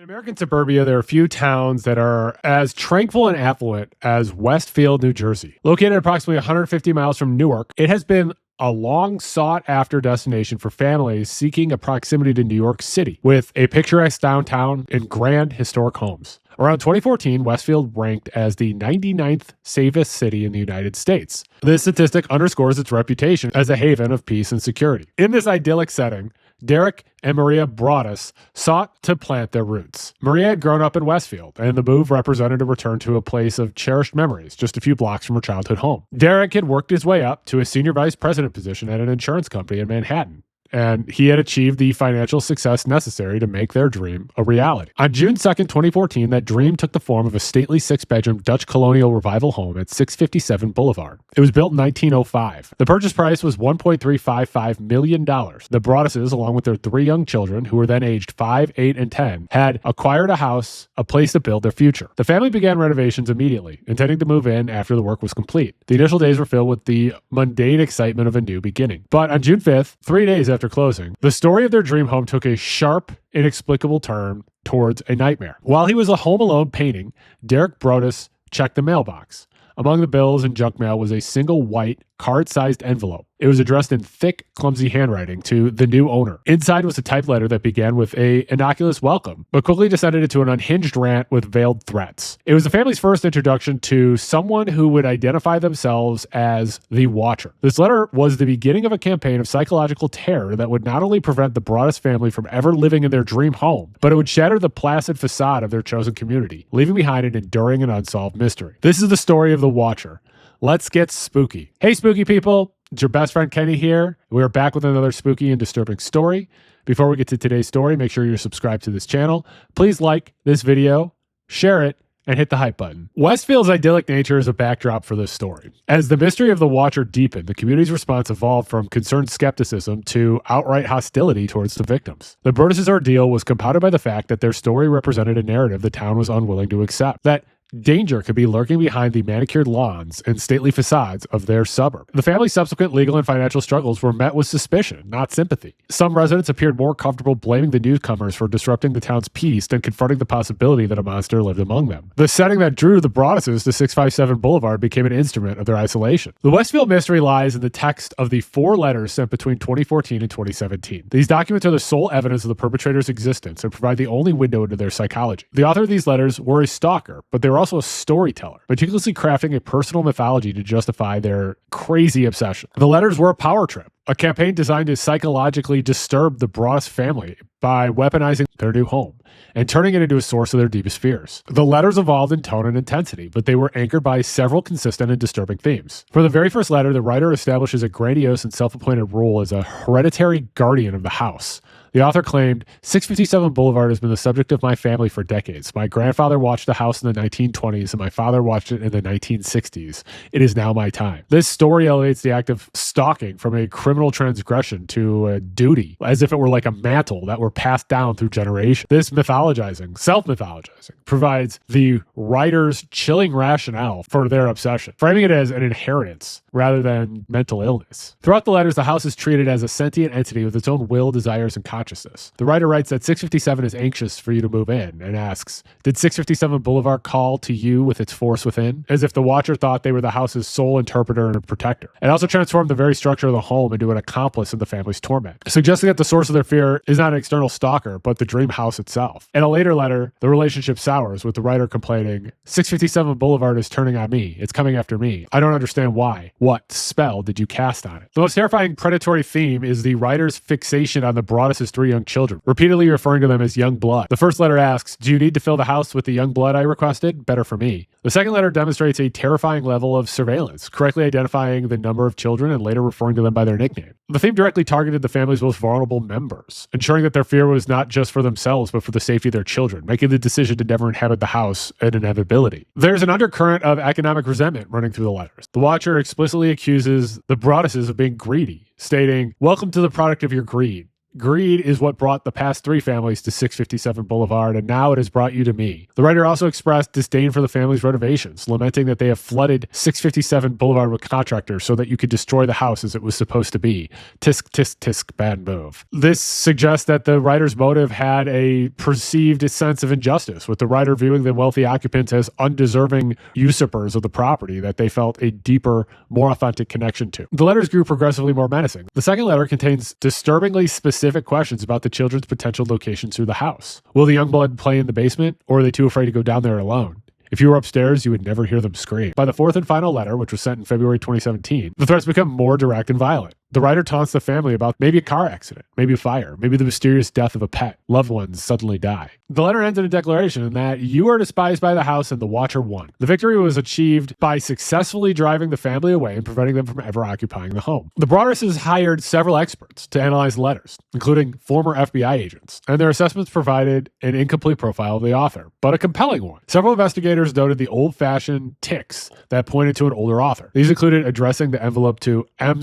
In American suburbia, there are a few towns that are as tranquil and affluent as Westfield, New Jersey. Located approximately 150 miles from Newark, it has been a long sought-after destination for families seeking a proximity to New York City, with a picturesque downtown and grand historic homes. Around 2014, Westfield ranked as the 99th safest city in the United States. This statistic underscores its reputation as a haven of peace and security. In this idyllic setting, Derek and Maria Broaddus sought to plant their roots. Maria had grown up in Westfield, and the move represented a return to a place of cherished memories just a few blocks from her childhood home. Derek had worked his way up to a senior vice president position at an insurance company in Manhattan, and he had achieved the financial success necessary to make their dream a reality. On June 2nd, 2014, that dream took the form of a stately six-bedroom Dutch colonial revival home at 657 Boulevard. It was built in 1905. The purchase price was $1.355 million. The Broadduses, along with their three young children, who were then aged 5, 8, and 10, had acquired a house, a place to build their future. The family began renovations immediately, intending to move in after the work was complete. The initial days were filled with the mundane excitement of a new beginning. But on June 5th, 3 days after closing, the story of their dream home took a sharp, inexplicable turn towards a nightmare. While he was home alone painting, Derek Broaddus checked the mailbox. Among the bills and junk mail was a single white, card-sized envelope. It was addressed in thick, clumsy handwriting to the new owner. Inside was a typed letter that began with a innocuous welcome, but quickly descended into an unhinged rant with veiled threats. It was the family's first introduction to someone who would identify themselves as the Watcher. This letter was the beginning of a campaign of psychological terror that would not only prevent the Broaddus family from ever living in their dream home, but it would shatter the placid facade of their chosen community, leaving behind an enduring and unsolved mystery. This is the story of the Watcher. Let's get spooky. Hey, spooky people. It's your best friend Kenny here. We are back with another spooky and disturbing story. Before we get to today's story, make sure you're subscribed to this channel. Please like this video, share it, and hit the hype button. Westfield's idyllic nature is a backdrop for this story. As the mystery of the Watcher deepened, the community's response evolved from concerned skepticism to outright hostility towards the victims. The Broaddus' ordeal was compounded by the fact that their story represented a narrative the town was unwilling to accept. That danger could be lurking behind the manicured lawns and stately facades of their suburb. The family's subsequent legal and financial struggles were met with suspicion, not sympathy. Some residents appeared more comfortable blaming the newcomers for disrupting the town's peace than confronting the possibility that a monster lived among them. The setting that drew the Broadduses to 657 Boulevard became an instrument of their isolation. The Westfield mystery lies in the text of the 4 letters sent between 2014 and 2017. These documents are the sole evidence of the perpetrator's existence and provide the only window into their psychology. The author of these letters were a stalker, but they were also a storyteller, meticulously crafting a personal mythology to justify their crazy obsession. The letters were a power trip, a campaign designed to psychologically disturb the Broaddus family by weaponizing their new home and turning it into a source of their deepest fears. The letters evolved in tone and intensity, but they were anchored by several consistent and disturbing themes. For the very first letter, the writer establishes a grandiose and self-appointed role as a hereditary guardian of the house. The author claimed, 657 Boulevard has been the subject of my family for decades. My grandfather watched the house in the 1920s, and my father watched it in the 1960s. It is now my time. This story elevates the act of stalking from a criminal transgression to a duty, as if it were like a mantle that were passed down through generations. This mythologizing, self-mythologizing, provides the writer's chilling rationale for their obsession, framing it as an inheritance rather than mental illness. Throughout the letters, the house is treated as a sentient entity with its own will, desires, and consciousness. The writer writes that 657 is anxious for you to move in and asks, did 657 Boulevard call to you with its force within? As if the Watcher thought they were the house's sole interpreter and protector. It also transformed the very structure of the home into an accomplice in the family's torment, suggesting that the source of their fear is not an external stalker, but the dream house itself. In a later letter, the relationship sours, with the writer complaining, 657 Boulevard is turning on me. It's coming after me. I don't understand why. What spell did you cast on it? The most terrifying predatory theme is the writer's fixation on the Broaddus' 3 young children, repeatedly referring to them as young blood. The first letter asks, do you need to fill the house with the young blood I requested? Better for me. The second letter demonstrates a terrifying level of surveillance, correctly identifying the number of children and later referring to them by their nickname. The theme directly targeted the family's most vulnerable members, ensuring that their fear was not just for themselves, but for the safety of their children, making the decision to never inhabit the house an inevitability. There's an undercurrent of economic resentment running through the letters. The Watcher explicitly accuses the Broadduses of being greedy, stating, welcome to the product of your greed. Greed is what brought the past 3 families to 657 Boulevard, and now it has brought you to me. The writer also expressed disdain for the family's renovations, lamenting that they have flooded 657 Boulevard with contractors so that you could destroy the house as it was supposed to be. Tisk, tisk, tisk, bad move. This suggests that the writer's motive had a perceived sense of injustice, with the writer viewing the wealthy occupants as undeserving usurpers of the property that they felt a deeper, more authentic connection to. The letters grew progressively more menacing. The second letter contains disturbingly specific questions about the children's potential locations through the house. Will the young blood play in the basement, or are they too afraid to go down there alone? If you were upstairs, you would never hear them scream. By the fourth and final letter, which was sent in February 2017, the threats become more direct and violent. The writer taunts the family about maybe a car accident, maybe a fire, maybe the mysterious death of a pet. Loved ones suddenly die. The letter ends in a declaration that you are despised by the house and the watcher won. The victory was achieved by successfully driving the family away and preventing them from ever occupying the home. The Broaddus's hired several experts to analyze the letters, including former FBI agents, and their assessments provided an incomplete profile of the author, but a compelling one. Several investigators noted the old-fashioned tics that pointed to an older author. These included addressing the envelope to M/M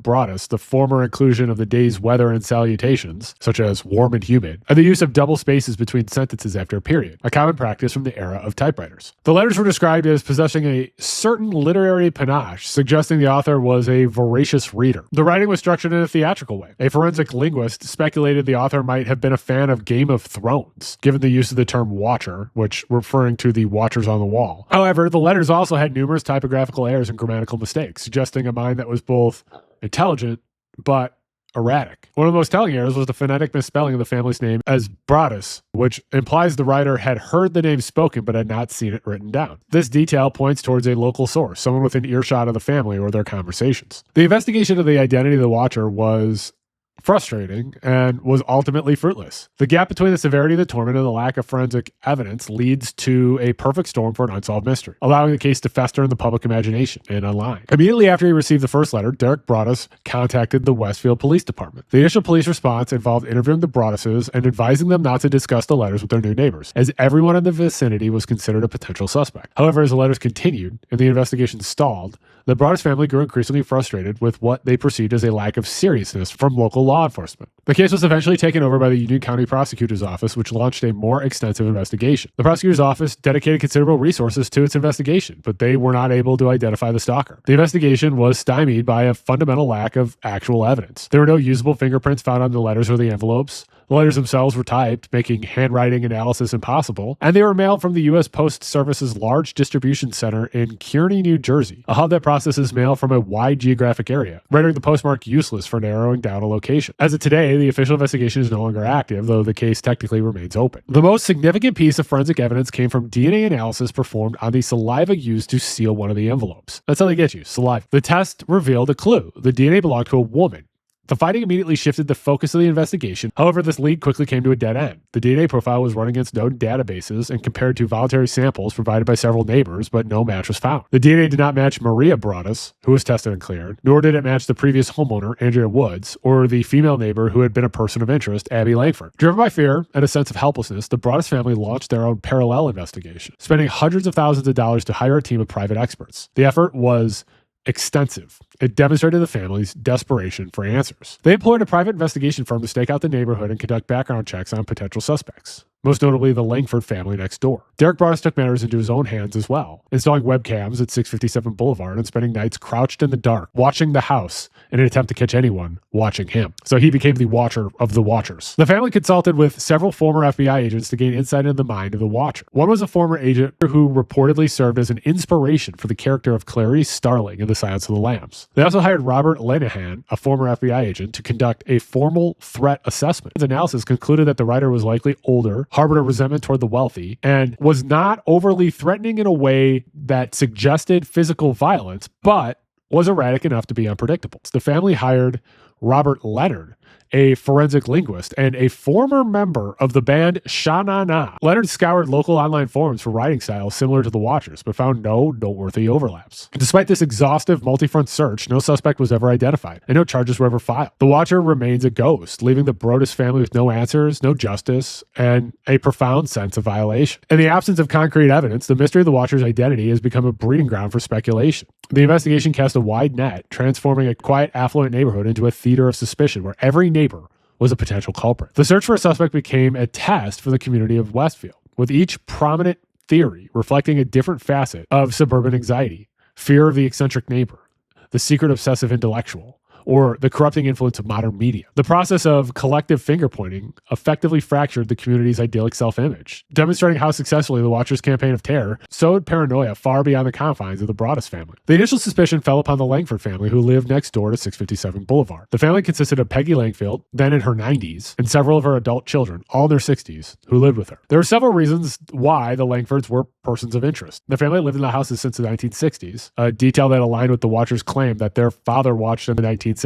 Broaddus, the former inclusion of the day's weather and salutations, such as warm and humid, and the use of double spaces between sentences after a period, a common practice from the era of typewriters. The letters were described as possessing a certain literary panache, suggesting the author was a voracious reader. The writing was structured in a theatrical way. A forensic linguist speculated the author might have been a fan of Game of Thrones, given the use of the term watcher, which referring to the watchers on the wall. However, the letters also had numerous typographical errors and grammatical mistakes, suggesting a mind that was both intelligent, but erratic. One of the most telling errors was the phonetic misspelling of the family's name as Broaddus, which implies the writer had heard the name spoken but had not seen it written down. This detail points towards a local source, someone within earshot of the family or their conversations. The investigation of the identity of the watcher was frustrating and was ultimately fruitless. The gap between the severity of the torment and the lack of forensic evidence leads to a perfect storm for an unsolved mystery, allowing the case to fester in the public imagination and online. Immediately after he received the first letter, Derek Broaddus contacted the Westfield Police Department. The initial police response involved interviewing the Broadduses and advising them not to discuss the letters with their new neighbors, as everyone in the vicinity was considered a potential suspect. However, as the letters continued and the investigation stalled, the Broaddus family grew increasingly frustrated with what they perceived as a lack of seriousness from local law enforcement. The case was eventually taken over by the Union County Prosecutor's Office, which launched a more extensive investigation. The prosecutor's office dedicated considerable resources to its investigation, but they were not able to identify the stalker. The investigation was stymied by a fundamental lack of actual evidence. There were no usable fingerprints found on the letters or the envelopes. The letters themselves were typed, making handwriting analysis impossible, and they were mailed from the U.S. Post Service's large distribution center in Kearney, New Jersey, a hub that processes mail from a wide geographic area, rendering the postmark useless for narrowing down a location. As of today, the official investigation is no longer active, though the case technically remains open. The most significant piece of forensic evidence came from DNA analysis performed on the saliva used to seal one of the envelopes. That's how they get you, saliva. The test revealed a clue. The DNA belonged to a woman. The finding immediately shifted the focus of the investigation. However, this lead quickly came to a dead end. The DNA profile was run against known databases and compared to voluntary samples provided by several neighbors, but no match was found. The DNA did not match Maria Broaddus, who was tested and cleared, nor did it match the previous homeowner, Andrea Woods, or the female neighbor who had been a person of interest, Abby Langford. Driven by fear and a sense of helplessness, the Broaddus family launched their own parallel investigation, spending hundreds of thousands of dollars to hire a team of private experts. The effort was extensive. It demonstrated the family's desperation for answers. They employed a private investigation firm to stake out the neighborhood and conduct background checks on potential suspects, most notably the Langford family next door. Derek Broaddus took matters into his own hands as well, installing webcams at 657 Boulevard and spending nights crouched in the dark, watching the house in an attempt to catch anyone watching him. So he became the watcher of the watchers. The family consulted with several former FBI agents to gain insight into the mind of the watcher. One was a former agent who reportedly served as an inspiration for the character of Clarice Starling in The Silence of the Lambs. They also hired Robert Lenahan, a former FBI agent, to conduct a formal threat assessment. His analysis concluded that the writer was likely older, harbored a resentment toward the wealthy, and was not overly threatening in a way that suggested physical violence, but was erratic enough to be unpredictable. The family hired Robert Leonard, a forensic linguist, and a former member of the band Sha Na Na. Leonard scoured local online forums for writing styles similar to the Watchers, but found no noteworthy overlaps. Despite this exhaustive multi-front search, no suspect was ever identified, and no charges were ever filed. The Watcher remains a ghost, leaving the Broaddus family with no answers, no justice, and a profound sense of violation. In the absence of concrete evidence, the mystery of the Watcher's identity has become a breeding ground for speculation. The investigation cast a wide net, transforming a quiet, affluent neighborhood into a theater of suspicion where every neighbor was a potential culprit. The search for a suspect became a test for the community of Westfield, with each prominent theory reflecting a different facet of suburban anxiety, fear of the eccentric neighbor, the secret obsessive intellectual, or the corrupting influence of modern media. The process of collective finger-pointing effectively fractured the community's idyllic self-image, demonstrating how successfully the Watchers' campaign of terror sowed paranoia far beyond the confines of the Broaddus family. The initial suspicion fell upon the Langford family, who lived next door to 657 Boulevard. The family consisted of Peggy Langfield, then in her 90s, and several of her adult children, all in their 60s, who lived with her. There are several reasons why the Langfords were persons of interest. The family lived in the houses since the 1960s, a detail that aligned with the Watchers' claim that their father watched in the 1960s.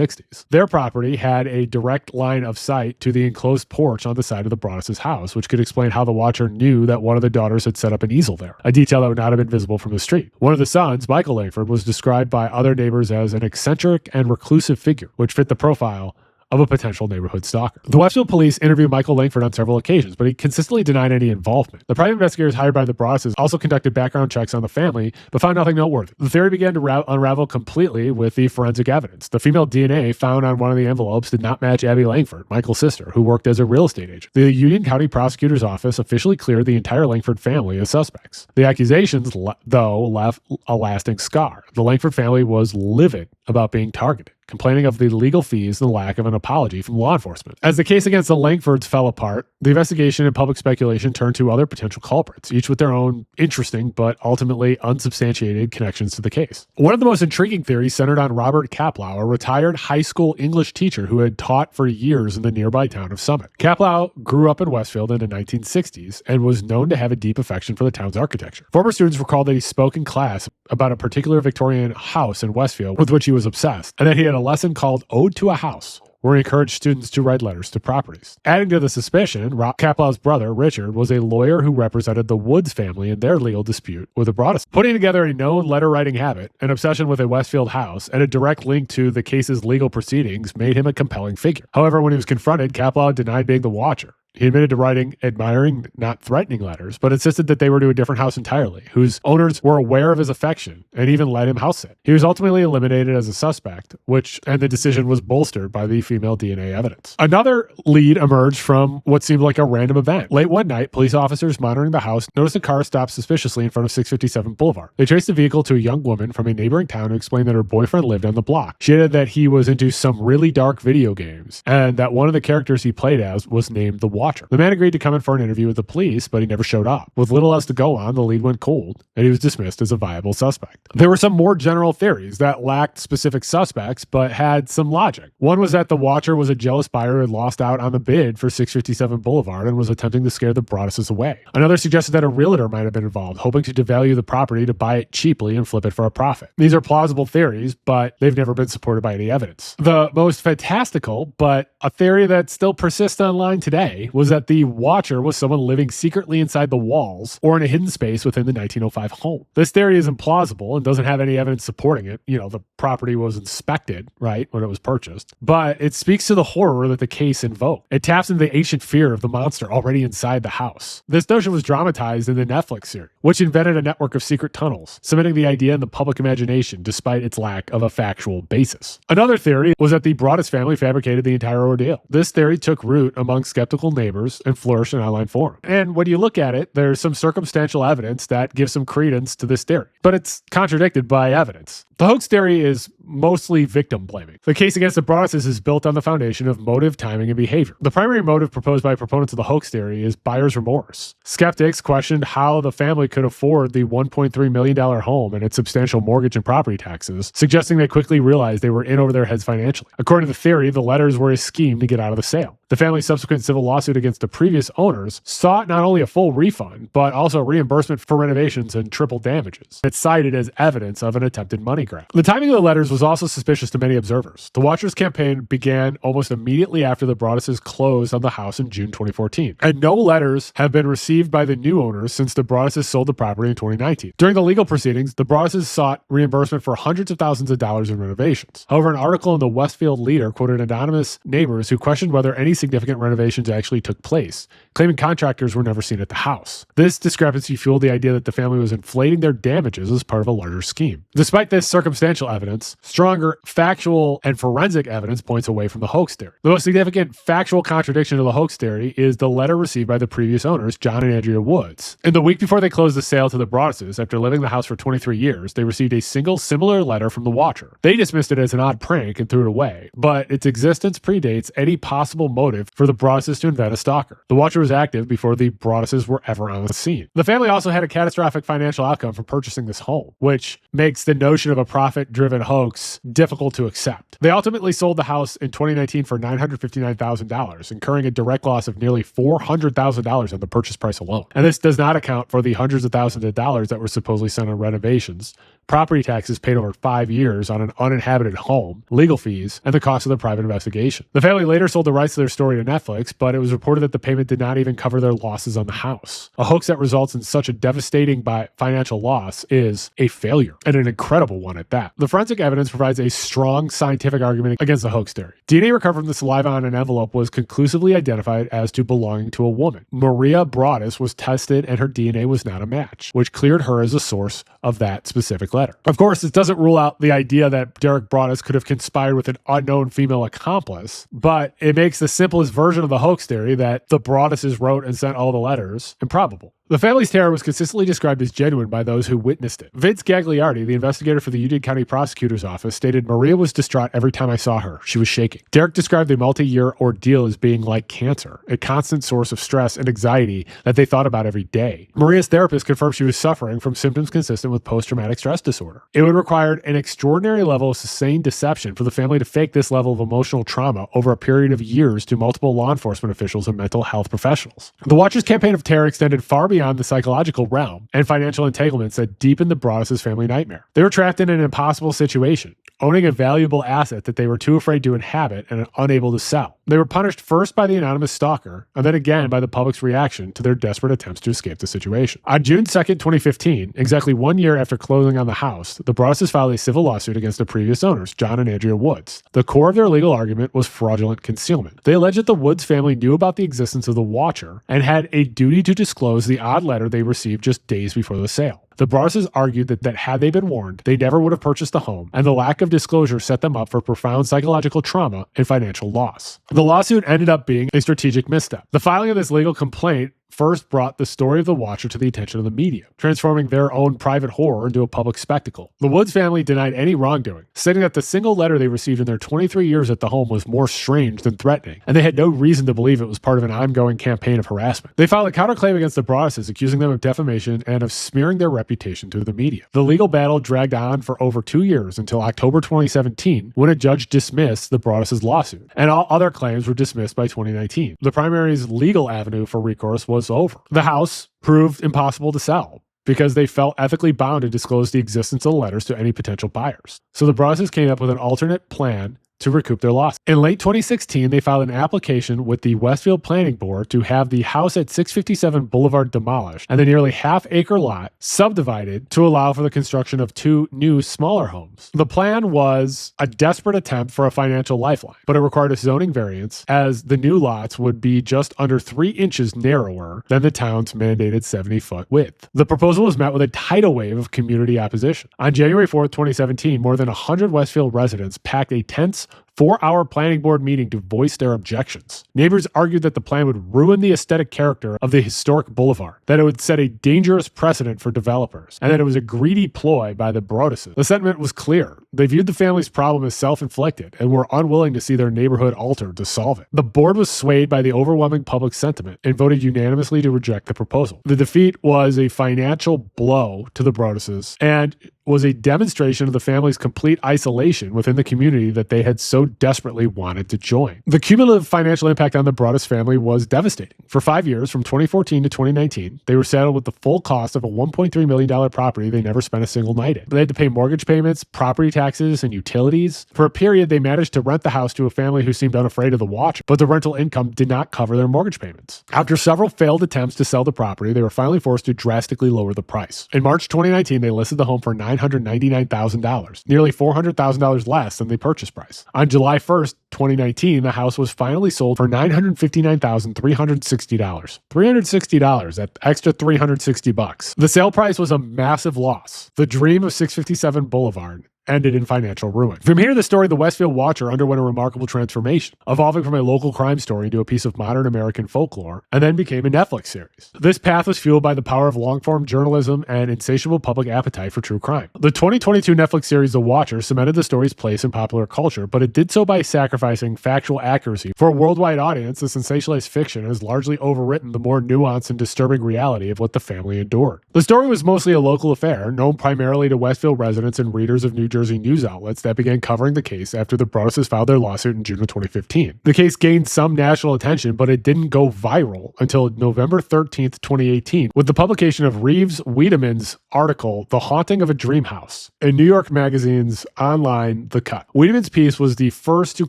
Their property had a direct line of sight to the enclosed porch on the side of the Broaddus' house, which could explain how the Watcher knew that one of the daughters had set up an easel there, a detail that would not have been visible from the street. One of the sons, Michael Langford, was described by other neighbors as an eccentric and reclusive figure, which fit the profile of a potential neighborhood stalker. The Westfield police interviewed Michael Langford on several occasions, but he consistently denied any involvement. The private investigators hired by the Broadduses also conducted background checks on the family, but found nothing noteworthy. The theory began to unravel completely with the forensic evidence. The female DNA found on one of the envelopes did not match Abby Langford, Michael's sister, who worked as a real estate agent. The Union County Prosecutor's Office officially cleared the entire Langford family as suspects. The accusations, though, left a lasting scar. The Langford family was livid about being targeted, complaining of the legal fees and the lack of an apology from law enforcement. As the case against the Langfords fell apart, the investigation and public speculation turned to other potential culprits, each with their own interesting but ultimately unsubstantiated connections to the case. One of the most intriguing theories centered on Robert Kaplow, a retired high school English teacher who had taught for years in the nearby town of Summit. Kaplow grew up in Westfield in the 1960s and was known to have a deep affection for the town's architecture. Former students recalled that he spoke in class about a particular Victorian house in Westfield with which he was obsessed, and that he had a lesson called Ode to a House, where he encouraged students to write letters to properties. Adding to the suspicion, Kaplow's brother, Richard, was a lawyer who represented the Woods family in their legal dispute with the Broaddus. Putting together a known letter-writing habit, an obsession with a Westfield house, and a direct link to the case's legal proceedings made him a compelling figure. However, when he was confronted, Kaplow denied being the Watcher. He admitted to writing admiring, not threatening letters, but insisted that they were to a different house entirely, whose owners were aware of his affection and even let him house sit. He was ultimately eliminated as a suspect, and the decision was bolstered by the female DNA evidence. Another lead emerged from what seemed like a random event. Late one night, police officers monitoring the house noticed a car stopped suspiciously in front of 657 Boulevard. They traced the vehicle to a young woman from a neighboring town who explained that her boyfriend lived on the block. She added that he was into some really dark video games, and that one of the characters he played as was named the Watcher. The man agreed to come in for an interview with the police, but he never showed up. With little else to go on, the lead went cold, and he was dismissed as a viable suspect. There were some more general theories that lacked specific suspects, but had some logic. One was that the Watcher was a jealous buyer who had lost out on the bid for 657 Boulevard and was attempting to scare the Broadduses away. Another suggested that a realtor might have been involved, hoping to devalue the property to buy it cheaply and flip it for a profit. These are plausible theories, but they've never been supported by any evidence. The most fantastical, but a theory that still persists online today, was that the Watcher was someone living secretly inside the walls or in a hidden space within the 1905 home. This theory is implausible and doesn't have any evidence supporting it. You know, the property was inspected, right, when it was purchased, but it speaks to the horror that the case invoked. It taps into the ancient fear of the monster already inside the house. This notion was dramatized in the Netflix series, which invented a network of secret tunnels, cementing the idea in the public imagination despite its lack of a factual basis. Another theory was that the Broaddus family fabricated the entire ordeal. This theory took root among skeptical neighbors and flourished in online forums. And when you look at it, there's some circumstantial evidence that gives some credence to this theory, but it's contradicted by evidence. The hoax theory is mostly victim blaming. The case against the Broadduses is built on the foundation of motive, timing, and behavior. The primary motive proposed by proponents of the hoax theory is buyer's remorse. Skeptics questioned how the family could afford the $1.3 million home and its substantial mortgage and property taxes, suggesting they quickly realized they were in over their heads financially. According to the theory, the letters were a scheme to get out of the sale. The family's subsequent civil lawsuit against the previous owners sought not only a full refund, but also reimbursement for renovations and triple damages. It's cited as evidence of an attempted money grab. The timing of the letters was also suspicious to many observers. The Watchers campaign began almost immediately after the Broadduses closed on the house in June 2014, and no letters have been received by the new owners since the Broadduses sold the property in 2019. During the legal proceedings, the Broadduses sought reimbursement for hundreds of thousands of dollars in renovations. However, an article in the Westfield Leader quoted anonymous neighbors who questioned whether any significant renovations actually took place, claiming contractors were never seen at the house. This discrepancy fueled the idea that the family was inflating their damages as part of a larger scheme. Despite this circumstantial evidence, stronger factual and forensic evidence points away from the hoax theory. The most significant factual contradiction to the hoax theory is the letter received by the previous owners, John and Andrea Woods. In the week before they closed the sale to the Broaddus's, after living in the house for 23 years, they received a single similar letter from the watcher. They dismissed it as an odd prank and threw it away, but its existence predates any possible motive for the Broaddus's to invent a stalker. The watcher was active before the Broaddus's were ever on the scene. The family also had a catastrophic financial outcome from purchasing this home, which makes the notion of a profit-driven hoax difficult to accept. They ultimately sold the house in 2019 for $959,000, incurring a direct loss of nearly $400,000 on the purchase price alone. And this does not account for the hundreds of thousands of dollars that were supposedly spent on renovations, property taxes paid over 5 years on an uninhabited home, legal fees, and the cost of the private investigation. The family later sold the rights to their story to Netflix, but it was reported that the payment did not even cover their losses on the house. A hoax that results in such a devastating financial loss is a failure, and an incredible one at that. The forensic evidence provides a strong scientific argument against the hoax theory. DNA recovered from the saliva on an envelope was conclusively identified as to belonging to a woman. Maria Broaddus was tested, and her DNA was not a match, which cleared her as a source of that specific letter. Of course, this doesn't rule out the idea that Derek Broaddus could have conspired with an unknown female accomplice, but it makes the simplest version of the hoax theory that the Broadduses wrote and sent all the letters improbable. The family's terror was consistently described as genuine by those who witnessed it. Vince Gagliardi, the investigator for the Union County Prosecutor's Office, stated, "Maria was distraught every time I saw her. She was shaking." Derek described the multi-year ordeal as being like cancer, a constant source of stress and anxiety that they thought about every day. Maria's therapist confirmed she was suffering from symptoms consistent with post-traumatic stress disorder. It would require an extraordinary level of sustained deception for the family to fake this level of emotional trauma over a period of years to multiple law enforcement officials and mental health professionals. The Watchers' campaign of terror extended far beyond the psychological realm and financial entanglements that deepened the Broaddus' family nightmare. They were trapped in an impossible situation, owning a valuable asset that they were too afraid to inhabit and unable to sell. They were punished first by the anonymous stalker, and then again by the public's reaction to their desperate attempts to escape the situation. On June 2nd, 2015, exactly 1 year after closing on the house, the Broadduses filed a civil lawsuit against the previous owners, John and Andrea Woods. The core of their legal argument was fraudulent concealment. They alleged that the Woods family knew about the existence of the Watcher and had a duty to disclose the odd letter they received just days before the sale. The Broadduses argued that had they been warned, they never would have purchased the home, and the lack of disclosure set them up for profound psychological trauma and financial loss. The lawsuit ended up being a strategic misstep. The filing of this legal complaint first brought the story of the Watcher to the attention of the media, transforming their own private horror into a public spectacle. The Woods family denied any wrongdoing, stating that the single letter they received in their 23 years at the home was more strange than threatening, and they had no reason to believe it was part of an ongoing campaign of harassment. They filed a counterclaim against the Broadduses, accusing them of defamation and of smearing their reputation to the media. The legal battle dragged on for over 2 years until October 2017, when a judge dismissed the Broadduses' lawsuit, and all other claims were dismissed by 2019. The primary's legal avenue for recourse was over. The house proved impossible to sell because they felt ethically bound to disclose the existence of the letters to any potential buyers. So the Broadduses came up with an alternate plan to recoup their loss. In late 2016, they filed an application with the Westfield Planning Board to have the house at 657 Boulevard demolished and the nearly half-acre lot subdivided to allow for the construction of 2 new, smaller homes. The plan was a desperate attempt for a financial lifeline, but it required a zoning variance as the new lots would be just under 3 inches narrower than the town's mandated 70-foot width. The proposal was met with a tidal wave of community opposition. On January 4th, 2017, more than 100 Westfield residents packed a tense 4-hour planning board meeting to voice their objections. Neighbors argued that the plan would ruin the aesthetic character of the historic boulevard, that it would set a dangerous precedent for developers, and that it was a greedy ploy by the Broadduses. The sentiment was clear. They viewed the family's problem as self-inflicted and were unwilling to see their neighborhood altered to solve it. The board was swayed by the overwhelming public sentiment and voted unanimously to reject the proposal. The defeat was a financial blow to the Broadduses and was a demonstration of the family's complete isolation within the community that they had so desperately wanted to join. The cumulative financial impact on the Broaddus family was devastating. For 5 years, from 2014 to 2019, they were saddled with the full cost of a $1.3 million property they never spent a single night in. They had to pay mortgage payments, property taxes, and utilities. For a period, they managed to rent the house to a family who seemed unafraid of the watch, but the rental income did not cover their mortgage payments. After several failed attempts to sell the property, they were finally forced to drastically lower the price. In March 2019, they listed the home for $9 $999,000, nearly $400,000 less than the purchase price. On July 1st, 2019, the house was finally sold for $959,360. $360, that extra $360. The sale price was a massive loss. The dream of 657 Boulevard ended in financial ruin. From here, the story of the Westfield Watcher underwent a remarkable transformation, evolving from a local crime story into a piece of modern American folklore, and then became a Netflix series. This path was fueled by the power of long-form journalism and insatiable public appetite for true crime. The 2022 Netflix series The Watcher cemented the story's place in popular culture, but it did so by sacrificing factual accuracy. For a worldwide audience, the sensationalized fiction has largely overwritten the more nuanced and disturbing reality of what the family endured. The story was mostly a local affair, known primarily to Westfield residents and readers of New Jersey news outlets that began covering the case after the Broaddus filed their lawsuit in June of 2015. The case gained some national attention, but it didn't go viral until November 13th, 2018, with the publication of Reeves Wiedemann's article, The Haunting of a Dream House, in New York Magazine's online The Cut. Wiedemann's piece was the first to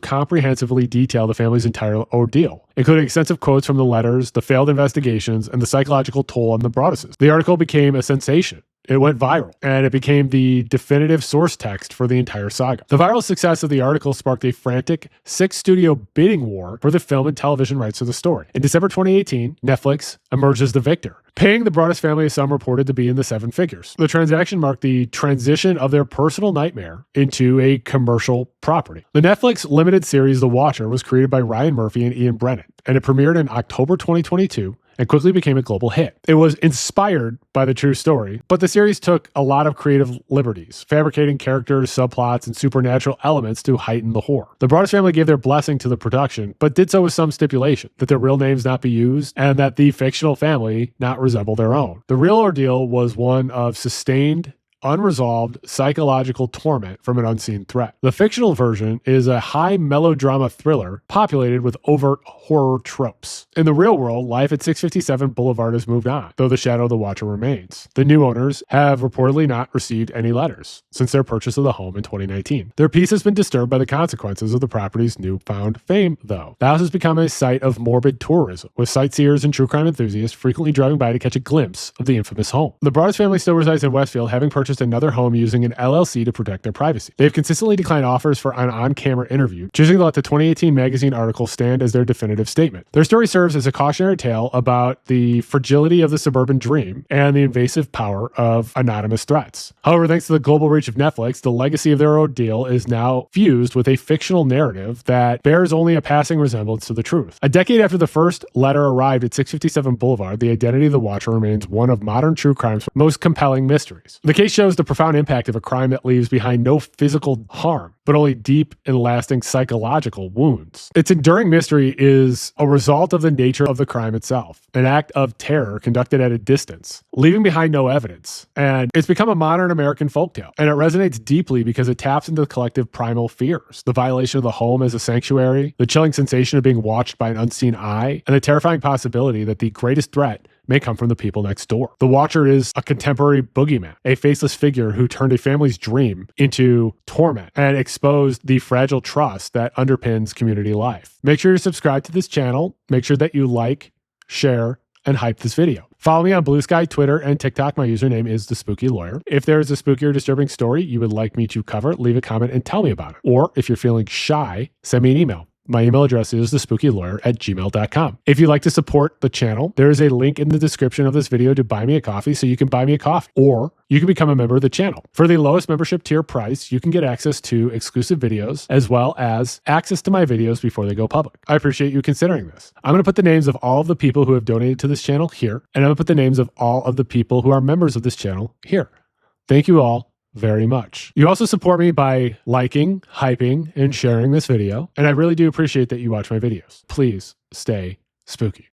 comprehensively detail the family's entire ordeal, including extensive quotes from the letters, the failed investigations, and the psychological toll on the Broadduses. The article became a sensation. It went viral, and it became the definitive source text for the entire saga. The viral success of the article sparked a frantic six-studio bidding war for the film and television rights to the story. In December 2018, Netflix emerged as the victor, paying the Broaddus family a sum reported to be in the seven figures. The transaction marked the transition of their personal nightmare into a commercial property. The Netflix limited series The Watcher was created by Ryan Murphy and Ian Brennan, and it premiered in October 2022 and quickly became a global hit. It was inspired by the true story, but the series took a lot of creative liberties, fabricating characters, subplots, and supernatural elements to heighten the horror. The Broaddus family gave their blessing to the production, but did so with some stipulation, that their real names not be used, and that the fictional family not resemble their own. The real ordeal was one of sustained, unresolved psychological torment from an unseen threat. The fictional version is a high melodrama thriller populated with overt horror tropes. In the real world, life at 657 Boulevard has moved on, though the shadow of the Watcher remains. The new owners have reportedly not received any letters since their purchase of the home in 2019. Their peace has been disturbed by the consequences of the property's newfound fame, though. The house has become a site of morbid tourism, with sightseers and true crime enthusiasts frequently driving by to catch a glimpse of the infamous home. The Broaddus family still resides in Westfield, having purchased another home using an LLC to protect their privacy. They've consistently declined offers for an on-camera interview, choosing to let the 2018 magazine article stand as their definitive statement. Their story serves as a cautionary tale about the fragility of the suburban dream and the invasive power of anonymous threats. However, thanks to the global reach of Netflix, the legacy of their ordeal is now fused with a fictional narrative that bears only a passing resemblance to the truth. A decade after the first letter arrived at 657 Boulevard, the identity of the Watcher remains one of modern true crime's most compelling mysteries. The case shows the profound impact of a crime that leaves behind no physical harm, but only deep and lasting psychological wounds. Its enduring mystery is a result of the nature of the crime itself, an act of terror conducted at a distance, leaving behind no evidence. And it's become a modern American folktale, and it resonates deeply because it taps into the collective primal fears, the violation of the home as a sanctuary, the chilling sensation of being watched by an unseen eye, and the terrifying possibility that the greatest threat may come from the people next door. The Watcher is a contemporary boogeyman, a faceless figure who turned a family's dream into torment and exposed the fragile trust that underpins community life. Make sure you subscribe to this channel. Make sure that you like, share, and hype this video. Follow me on Blue Sky, Twitter, and TikTok. My username is TheSpookyLawyer. If there is a spooky or disturbing story you would like me to cover, leave a comment and tell me about it. Or if you're feeling shy, send me an email. My email address is thespookyLawyer@gmail.com. If you'd like to support the channel, there is a link in the description of this video to buy me a coffee, so you can buy me a coffee, or you can become a member of the channel. For the lowest membership tier price, you can get access to exclusive videos, as well as access to my videos before they go public. I appreciate you considering this. I'm going to put the names of all of the people who have donated to this channel here, and I'm going to put the names of all of the people who are members of this channel here. Thank you all very much. You also support me by liking, hyping, and sharing this video, and I really do appreciate that you watch my videos. Please stay spooky.